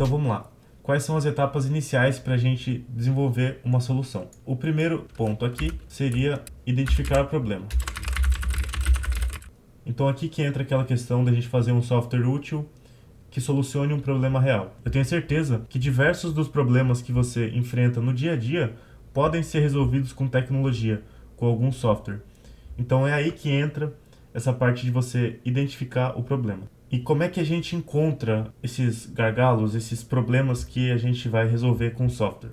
Então vamos lá. Quais são as etapas iniciais para a gente desenvolver uma solução? O primeiro ponto aqui seria identificar o problema. Então aqui que entra aquela questão da gente fazer um software útil que solucione um problema real. Eu tenho certeza que diversos dos problemas que você enfrenta no dia a dia podem ser resolvidos com tecnologia, com algum software. Então é aí que entra essa parte de você identificar o problema. E como é que a gente encontra esses gargalos, esses problemas que a gente vai resolver com o software?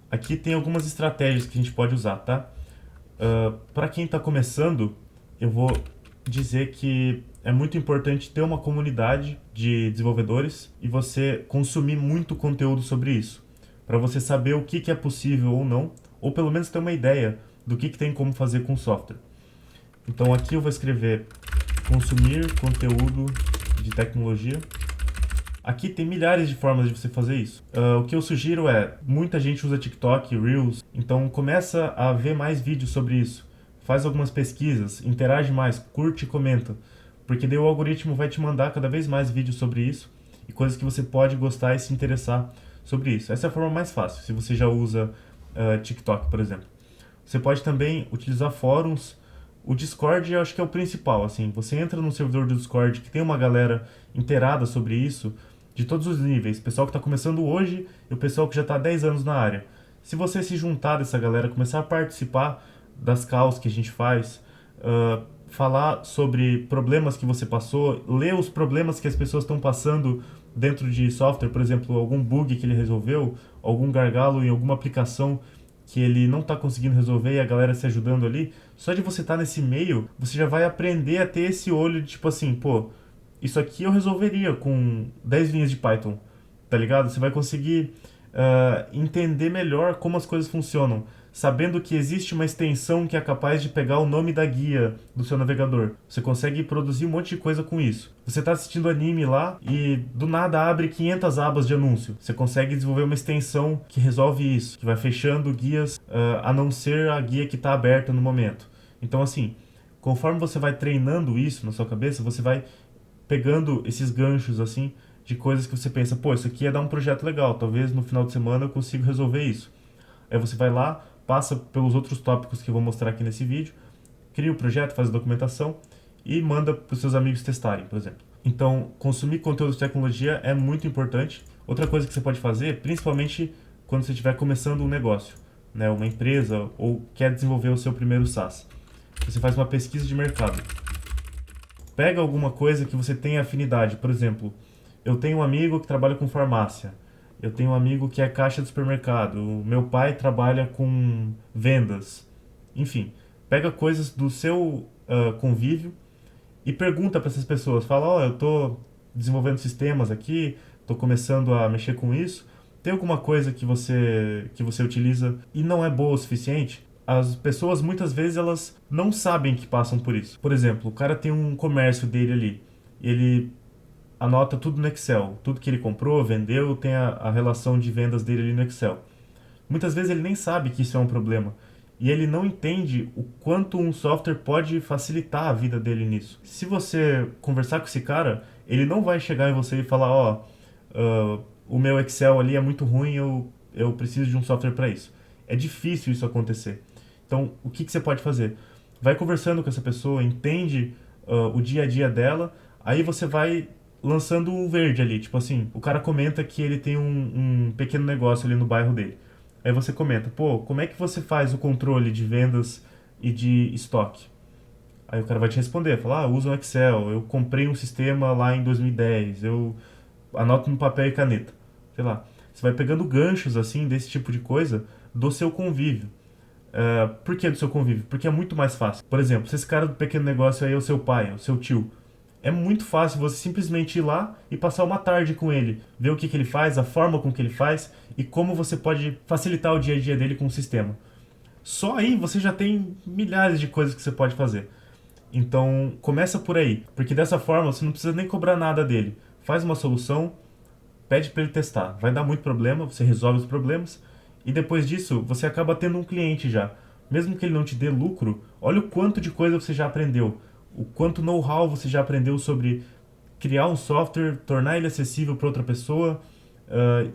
Aqui tem algumas estratégias que a gente pode usar, tá? Para quem está começando, eu vou dizer que é muito importante ter uma comunidade de desenvolvedores e você consumir muito conteúdo sobre isso, para você saber o que é possível ou não, ou pelo menos ter uma ideia do que tem como fazer com o software. Então aqui eu vou escrever consumir conteúdo de tecnologia. Aqui tem milhares de formas de você fazer isso. O que eu sugiro é, muita gente usa TikTok, Reels, então começa a ver mais vídeos sobre isso. Faz algumas pesquisas, interage mais, curte e comenta. Porque daí o algoritmo vai te mandar cada vez mais vídeos sobre isso e coisas que você pode gostar e se interessar sobre isso. Essa é a forma mais fácil, se você já usa TikTok, por exemplo. Você pode também utilizar fóruns. O Discord eu acho que é o principal, assim, você entra no servidor do Discord que tem uma galera inteirada sobre isso, de todos os níveis, o pessoal que está começando hoje e o pessoal que já está há 10 anos na área. Se você se juntar dessa galera, começar a participar das calls que a gente faz, falar sobre problemas que você passou, ler os problemas que as pessoas estão passando dentro de software, por exemplo, algum bug que ele resolveu, algum gargalo em alguma aplicação que ele não está conseguindo resolver e a galera se ajudando ali, só de você estar nesse meio, você já vai aprender a ter esse olho de tipo assim, pô, isso aqui eu resolveria com 10 linhas de Python, tá ligado? Você vai conseguir entender melhor como as coisas funcionam, sabendo que existe uma extensão que é capaz de pegar o nome da guia do seu navegador. Você consegue produzir um monte de coisa com isso. Você está assistindo anime lá e do nada abre 500 abas de anúncio. Você consegue desenvolver uma extensão que resolve isso, que vai fechando guias, a não ser a guia que está aberta no momento. Então assim, conforme você vai treinando isso na sua cabeça, você vai pegando esses ganchos assim de coisas que você pensa, pô, isso aqui ia dar um projeto legal, talvez no final de semana eu consiga resolver isso. Aí você vai lá, passa pelos outros tópicos que eu vou mostrar aqui nesse vídeo, cria o projeto, faz a documentação e manda para os seus amigos testarem, por exemplo. Então, consumir conteúdo de tecnologia é muito importante. Outra coisa que você pode fazer, principalmente quando você estiver começando um negócio, né, uma empresa ou quer desenvolver o seu primeiro SaaS, você faz uma pesquisa de mercado. Pega alguma coisa que você tenha afinidade, por exemplo, eu tenho um amigo que trabalha com farmácia. Eu tenho um amigo que é caixa de supermercado. O meu pai trabalha com vendas. Enfim, pega coisas do seu convívio e pergunta para essas pessoas. Fala, ó, eu estou desenvolvendo sistemas aqui, estou começando a mexer com isso. Tem alguma coisa que você utiliza e não é boa o suficiente? As pessoas, muitas vezes, elas não sabem que passam por isso. Por exemplo, o cara tem um comércio dele ali. Ele anota tudo no Excel. Tudo que ele comprou, vendeu, tem a relação de vendas dele ali no Excel. Muitas vezes ele nem sabe que isso é um problema. E ele não entende o quanto um software pode facilitar a vida dele nisso. Se você conversar com esse cara, ele não vai chegar em você e falar, ó, o meu Excel ali é muito ruim, eu preciso de um software para isso. É difícil isso acontecer. Então, o que você pode fazer? Vai conversando com essa pessoa, entende o dia a dia dela, aí você vai lançando um verde ali, tipo assim, o cara comenta que ele tem um pequeno negócio ali no bairro dele. Aí você comenta, pô, como é que você faz o controle de vendas e de estoque? Aí o cara vai te responder, falar, usa um Excel, eu comprei um sistema lá em 2010, eu anoto no papel e caneta, sei lá. Você vai pegando ganchos, assim, desse tipo de coisa do seu convívio. Por que do seu convívio? Porque é muito mais fácil. Por exemplo, se esse cara do pequeno negócio aí é o seu pai, é o seu tio, é muito fácil você simplesmente ir lá e passar uma tarde com ele, ver o que ele faz, a forma com que ele faz e como você pode facilitar o dia a dia dele com o sistema. Só aí você já tem milhares de coisas que você pode fazer. Então, começa por aí, porque dessa forma você não precisa nem cobrar nada dele. Faz uma solução, pede para ele testar. Vai dar muito problema, você resolve os problemas e depois disso você acaba tendo um cliente já. Mesmo que ele não te dê lucro, olha o quanto de coisa você já aprendeu. O quanto know-how você já aprendeu sobre criar um software, tornar ele acessível para outra pessoa,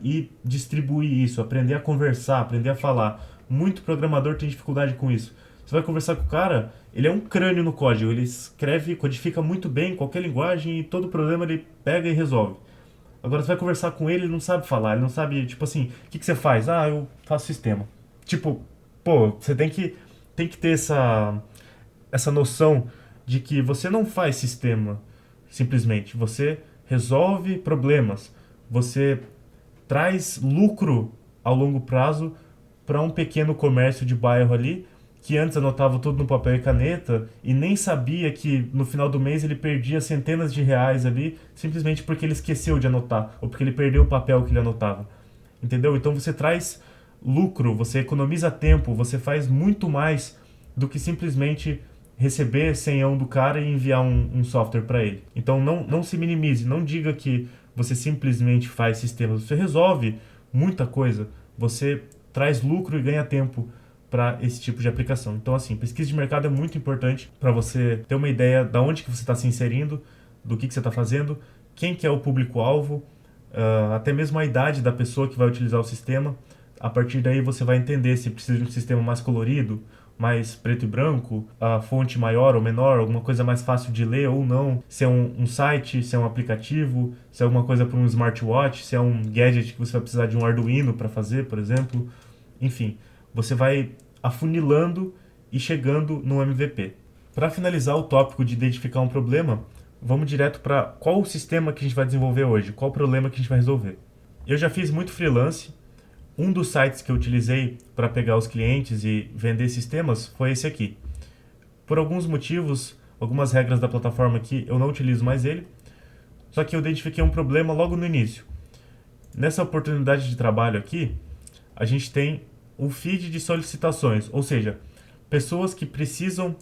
e distribuir isso, aprender a conversar, aprender a falar. Muito programador tem dificuldade com isso. Você vai conversar com o cara, ele é um crânio no código, ele escreve, codifica muito bem qualquer linguagem e todo problema ele pega e resolve. Agora você vai conversar com ele, ele não sabe falar, ele não sabe, tipo assim, o que você faz? Ah, eu faço sistema. Tipo, pô, você tem que ter essa noção de que você não faz sistema simplesmente, você resolve problemas, você traz lucro ao longo prazo para um pequeno comércio de bairro ali, que antes anotava tudo no papel e caneta e nem sabia que no final do mês ele perdia centenas de reais ali, simplesmente porque ele esqueceu de anotar, ou porque ele perdeu o papel que ele anotava. Entendeu? Então você traz lucro, você economiza tempo, você faz muito mais do que simplesmente receber senhão do cara e enviar um software para ele. Então não se minimize, não diga que você simplesmente faz sistemas, você resolve muita coisa, você traz lucro e ganha tempo para esse tipo de aplicação. Então, assim, pesquisa de mercado é muito importante para você ter uma ideia de onde que você está se inserindo, do que você está fazendo, quem que é o público-alvo, até mesmo a idade da pessoa que vai utilizar o sistema. A partir daí você vai entender se precisa de um sistema mais colorido, mais preto e branco, a fonte maior ou menor, alguma coisa mais fácil de ler ou não, se é um site, se é um aplicativo, se é alguma coisa para um smartwatch, se é um gadget que você vai precisar de um Arduino para fazer, por exemplo. Enfim, você vai afunilando e chegando no MVP. Para finalizar o tópico de identificar um problema, vamos direto para qual o sistema que a gente vai desenvolver hoje, qual o problema que a gente vai resolver. Eu já fiz muito freelance. Um dos sites que eu utilizei para pegar os clientes e vender sistemas foi esse aqui. Por alguns motivos, algumas regras da plataforma aqui, eu não utilizo mais ele, só que eu identifiquei um problema logo no início. Nessa oportunidade de trabalho aqui, a gente tem um feed de solicitações, ou seja, pessoas que precisam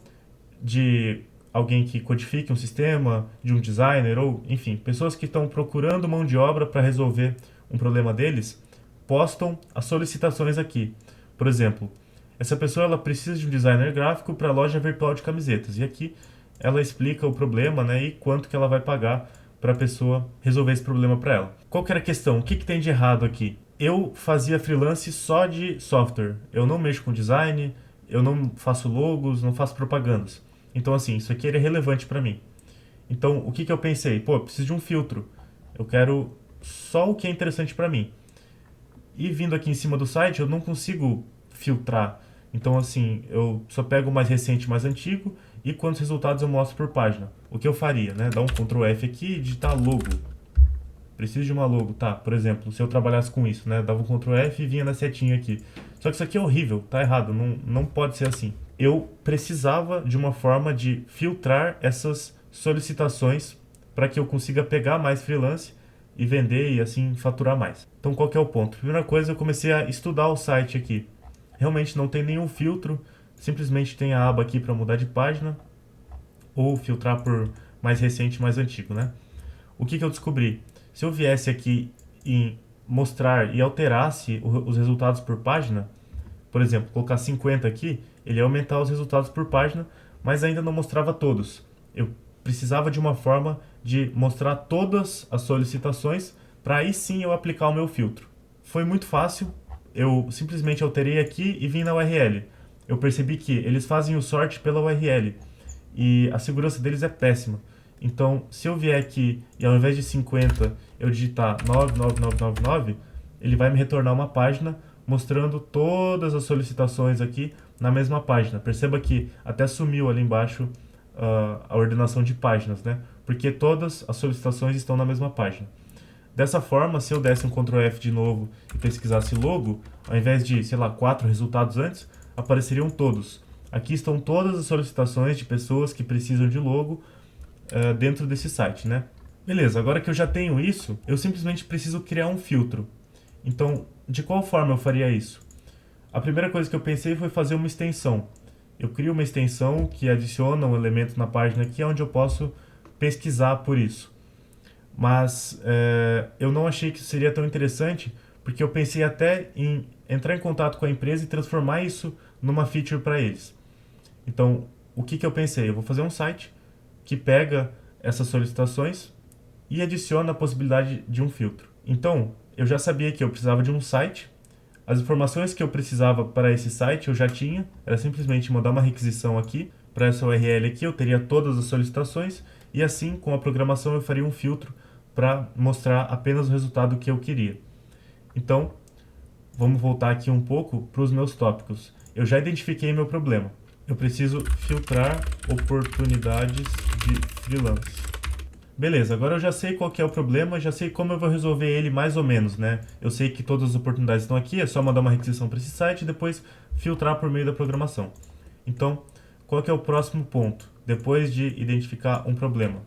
de alguém que codifique um sistema, de um designer, ou enfim, pessoas que estão procurando mão de obra para resolver um problema deles, postam as solicitações aqui. Por exemplo, essa pessoa ela precisa de um designer gráfico para a loja virtual de camisetas. E aqui ela explica o problema, né, e quanto que ela vai pagar para a pessoa resolver esse problema para ela. Qual que era a questão? O que tem de errado aqui? Eu fazia freelance só de software. Eu não mexo com design, eu não faço logos, não faço propagandas. Então, assim, isso aqui era relevante para mim. Então, o que eu pensei? Pô, eu preciso de um filtro. Eu quero só o que é interessante para mim. E vindo aqui em cima do site, eu não consigo filtrar. Então, assim, eu só pego o mais recente e mais antigo e quantos resultados eu mostro por página. O que eu faria, né? Dar um Ctrl F aqui e digitar logo. Preciso de uma logo, tá? Por exemplo, se eu trabalhasse com isso, né? Dava um Ctrl F e vinha na setinha aqui. Só que isso aqui é horrível, tá errado, não pode ser assim. Eu precisava de uma forma de filtrar essas solicitações para que eu consiga pegar mais freelance e vender e assim faturar mais. Então qual que é o ponto? Primeira coisa, eu comecei a estudar o site aqui. Realmente não tem nenhum filtro, simplesmente tem a aba aqui para mudar de página ou filtrar por mais recente, mais antigo, né? O que eu descobri? Se eu viesse aqui em mostrar e alterasse os resultados por página, por exemplo, colocar 50 aqui, ele ia aumentar os resultados por página, mas ainda não mostrava todos. Eu precisava de uma forma de mostrar todas as solicitações para aí sim eu aplicar o meu filtro. Foi muito fácil, eu simplesmente alterei aqui e vim na URL. Eu percebi que eles fazem o sort pela URL e a segurança deles é péssima. Então, se eu vier aqui e ao invés de 50 eu digitar 99999, ele vai me retornar uma página mostrando todas as solicitações aqui na mesma página. Perceba que até sumiu ali embaixo a ordenação de páginas, né? Porque todas as solicitações estão na mesma página. Dessa forma, se eu desse um Ctrl F de novo e pesquisasse logo, ao invés de, sei lá, 4 resultados antes, apareceriam todos. Aqui estão todas as solicitações de pessoas que precisam de logo dentro desse site, né? Beleza, agora que eu já tenho isso, eu simplesmente preciso criar um filtro. Então, de qual forma eu faria isso? A primeira coisa que eu pensei foi fazer uma extensão. Eu crio uma extensão que adiciona um elemento na página aqui onde eu posso pesquisar por isso. Mas eu não achei que isso seria tão interessante, porque eu pensei até em entrar em contato com a empresa e transformar isso numa feature para eles. Então, o que eu pensei? Eu vou fazer um site que pega essas solicitações e adiciona a possibilidade de um filtro. Então, eu já sabia que eu precisava de um site. As informações que eu precisava para esse site eu já tinha, era simplesmente mandar uma requisição aqui, para essa URL aqui eu teria todas as solicitações, e assim, com a programação, eu faria um filtro para mostrar apenas o resultado que eu queria. Então, vamos voltar aqui um pouco para os meus tópicos. Eu já identifiquei meu problema. Eu preciso filtrar oportunidades de freelance. Beleza, agora eu já sei qual que é o problema, já sei como eu vou resolver ele mais ou menos, né? Eu sei que todas as oportunidades estão aqui, é só mandar uma requisição para esse site e depois filtrar por meio da programação. Então, qual que é o próximo ponto? Depois de identificar um problema,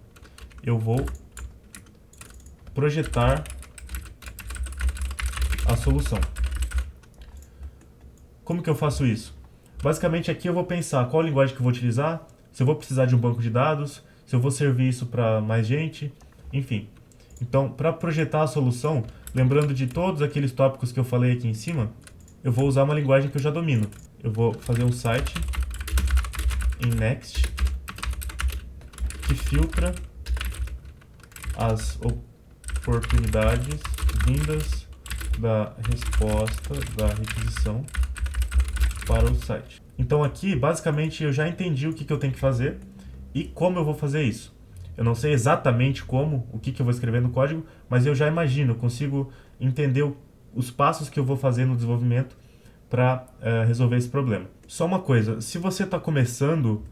eu vou projetar a solução. Como que eu faço isso? Basicamente aqui eu vou pensar qual linguagem que eu vou utilizar, se eu vou precisar de um banco de dados, se eu vou servir isso para mais gente, enfim. Então, para projetar a solução, lembrando de todos aqueles tópicos que eu falei aqui em cima, eu vou usar uma linguagem que eu já domino. Eu vou fazer um site em Next que filtra as oportunidades vindas da resposta da requisição para o site. Então aqui, basicamente, eu já entendi o que eu tenho que fazer e como eu vou fazer isso. Eu não sei exatamente como, o que eu vou escrever no código, mas eu já imagino, consigo entender os passos que eu vou fazer no desenvolvimento para resolver esse problema. Só uma coisa, se você está começando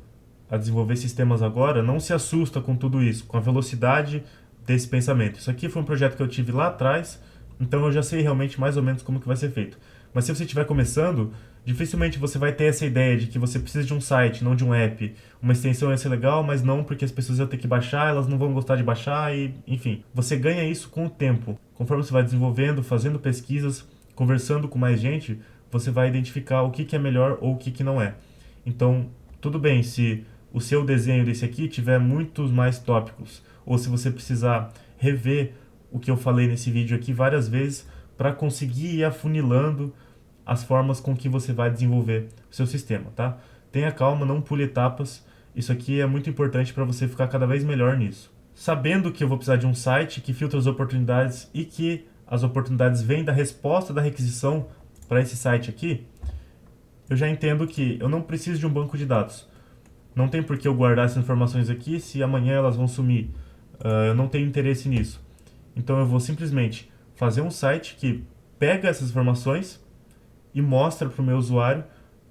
a desenvolver sistemas agora, não se assusta com tudo isso, com a velocidade desse pensamento. Isso aqui foi um projeto que eu tive lá atrás, então eu já sei realmente mais ou menos como que vai ser feito. Mas se você estiver começando, dificilmente você vai ter essa ideia de que você precisa de um site, não de um app. Uma extensão ia ser legal, mas não porque as pessoas iam ter que baixar, elas não vão gostar de baixar e, enfim. Você ganha isso com o tempo. Conforme você vai desenvolvendo, fazendo pesquisas, conversando com mais gente, você vai identificar o que é melhor ou o que não é. Então, tudo bem se o seu desenho desse aqui tiver muitos mais tópicos, ou se você precisar rever o que eu falei nesse vídeo aqui várias vezes para conseguir ir afunilando as formas com que você vai desenvolver o seu sistema, tá? Tenha calma, não pule etapas. Isso aqui é muito importante para você ficar cada vez melhor nisso. Sabendo que eu vou precisar de um site que filtra as oportunidades e que as oportunidades vêm da resposta da requisição para esse site aqui, eu já entendo que eu não preciso de um banco de dados. Não tem por que eu guardar essas informações aqui se amanhã elas vão sumir. Eu não tenho interesse nisso. Então eu vou simplesmente fazer um site que pega essas informações e mostra para o meu usuário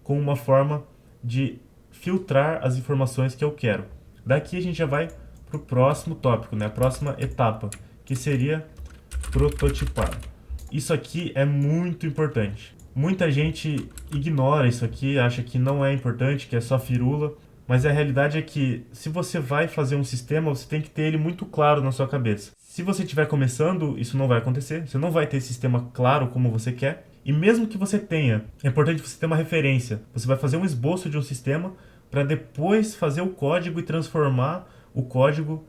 com uma forma de filtrar as informações que eu quero. Daqui a gente já vai para o próximo tópico, né? A próxima etapa, que seria prototipar. Isso aqui é muito importante. Muita gente ignora isso aqui, acha que não é importante, que é só firula, mas a realidade é que se você vai fazer um sistema, você tem que ter ele muito claro na sua cabeça. Se você estiver começando, isso não vai acontecer, você não vai ter sistema claro como você quer. E mesmo que você tenha, é importante você ter uma referência. Você vai fazer um esboço de um sistema para depois fazer o código e transformar o código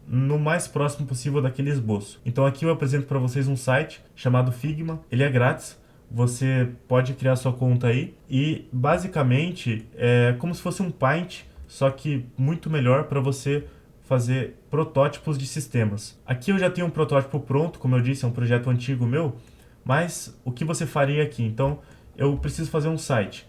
no mais próximo possível daquele esboço. Então aqui eu apresento para vocês um site chamado Figma. Ele é grátis. Você pode criar sua conta aí e basicamente é como se fosse um Paint, só que muito melhor para você fazer protótipos de sistemas. Aqui eu já tenho um protótipo pronto, como eu disse, é um projeto antigo meu. Mas o que você faria aqui? Então, eu preciso fazer um site.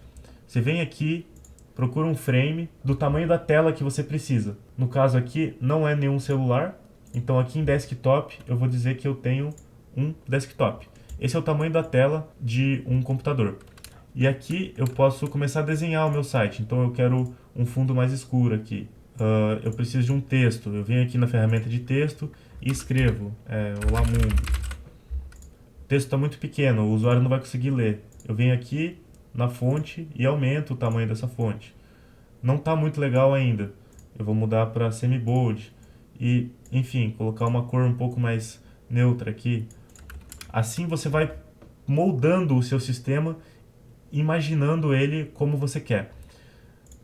Você vem aqui, procura um frame do tamanho da tela que você precisa. No caso aqui, não é nenhum celular. Então, aqui em desktop, eu vou dizer que eu tenho um desktop. Esse é o tamanho da tela de um computador. E aqui eu posso começar a desenhar o meu site. Então, eu quero um fundo mais escuro aqui. Eu preciso de um texto. Eu venho aqui na ferramenta de texto e escrevo Olá Mundo. O texto está muito pequeno, o usuário não vai conseguir ler. Eu venho aqui na fonte e aumento o tamanho dessa fonte. Não está muito legal ainda. Eu vou mudar para semi-bold e, enfim, colocar uma cor um pouco mais neutra aqui. Assim você vai moldando o seu sistema, imaginando ele como você quer.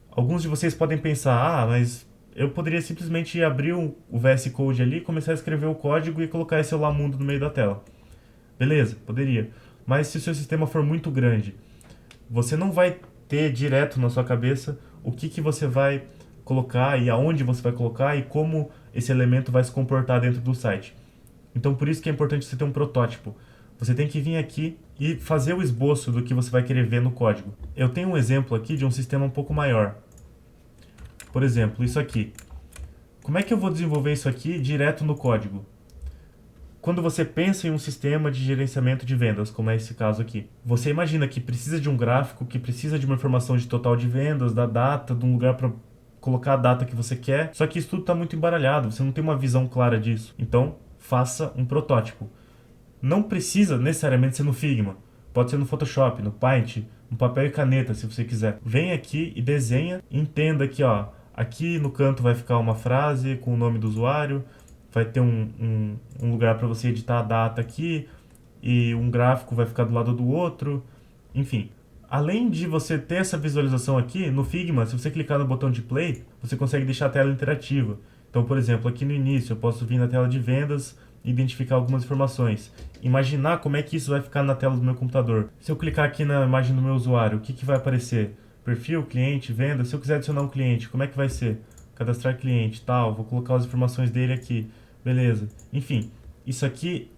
Alguns de vocês podem pensar, mas eu poderia simplesmente abrir o VS Code ali, começar a escrever o código e colocar esse Olá Mundo no meio da tela. Beleza, poderia. Mas se o seu sistema for muito grande, você não vai ter direto na sua cabeça o que você vai colocar e aonde você vai colocar e como esse elemento vai se comportar dentro do site. Então por isso que é importante você ter um protótipo. Você tem que vir aqui e fazer o esboço do que você vai querer ver no código. Eu tenho um exemplo aqui de um sistema um pouco maior. Por exemplo, isso aqui. Como é que eu vou desenvolver isso aqui direto no código? Quando você pensa em um sistema de gerenciamento de vendas, como é esse caso aqui, você imagina que precisa de um gráfico, que precisa de uma informação de total de vendas, da data, de um lugar para colocar a data que você quer, só que isso tudo está muito embaralhado, você não tem uma visão clara disso. Então, faça um protótipo. Não precisa necessariamente ser no Figma, pode ser no Photoshop, no Paint, no papel e caneta, se você quiser. Vem aqui e desenha, entenda que aqui no canto vai ficar uma frase com o nome do usuário, vai ter um lugar para você editar a data aqui, e um gráfico vai ficar do lado do outro, enfim. Além de você ter essa visualização aqui, no Figma, se você clicar no botão de play, você consegue deixar a tela interativa. Então, por exemplo, aqui no início eu posso vir na tela de vendas e identificar algumas informações. Imaginar como é que isso vai ficar na tela do meu computador. Se eu clicar aqui na imagem do meu usuário, o que vai aparecer? Perfil, cliente, venda. Se eu quiser adicionar um cliente, como é que vai ser? Cadastrar cliente, tal. Vou colocar as informações dele aqui. Beleza. Enfim, isso aqui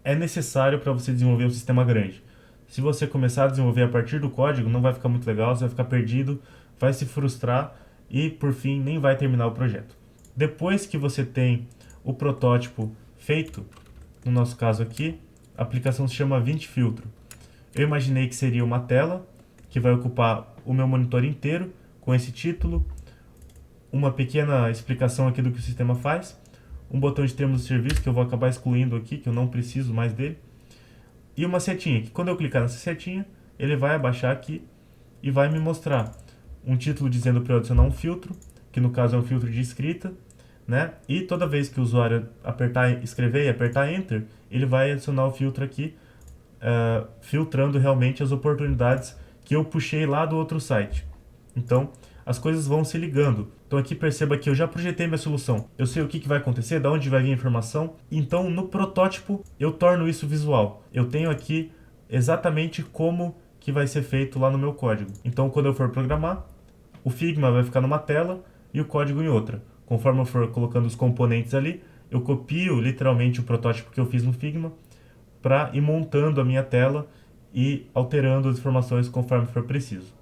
é necessário para você desenvolver um sistema grande. Se você começar a desenvolver a partir do código, não vai ficar muito legal, você vai ficar perdido, vai se frustrar e, por fim, nem vai terminar o projeto. Depois que você tem o protótipo feito, no nosso caso aqui, a aplicação se chama VinteFiltro. Eu imaginei que seria uma tela que vai ocupar o meu monitor inteiro, com esse título, uma pequena explicação aqui do que o sistema faz, um botão de termos de serviço que eu vou acabar excluindo aqui, que eu não preciso mais dele, e uma setinha, que quando eu clicar nessa setinha, ele vai abaixar aqui e vai me mostrar um título dizendo para eu adicionar um filtro, que no caso é um filtro de escrita, né? E toda vez que o usuário escrever e apertar Enter, ele vai adicionar o filtro aqui, filtrando realmente as oportunidades que eu puxei lá do outro site. Então, as coisas vão se ligando. Então aqui perceba que eu já projetei minha solução. Eu sei o que vai acontecer, de onde vai vir a informação. Então no protótipo eu torno isso visual. Eu tenho aqui exatamente como que vai ser feito lá no meu código. Então quando eu for programar, o Figma vai ficar numa tela e o código em outra. Conforme eu for colocando os componentes ali, eu copio literalmente o protótipo que eu fiz no Figma para ir montando a minha tela e alterando as informações conforme for preciso.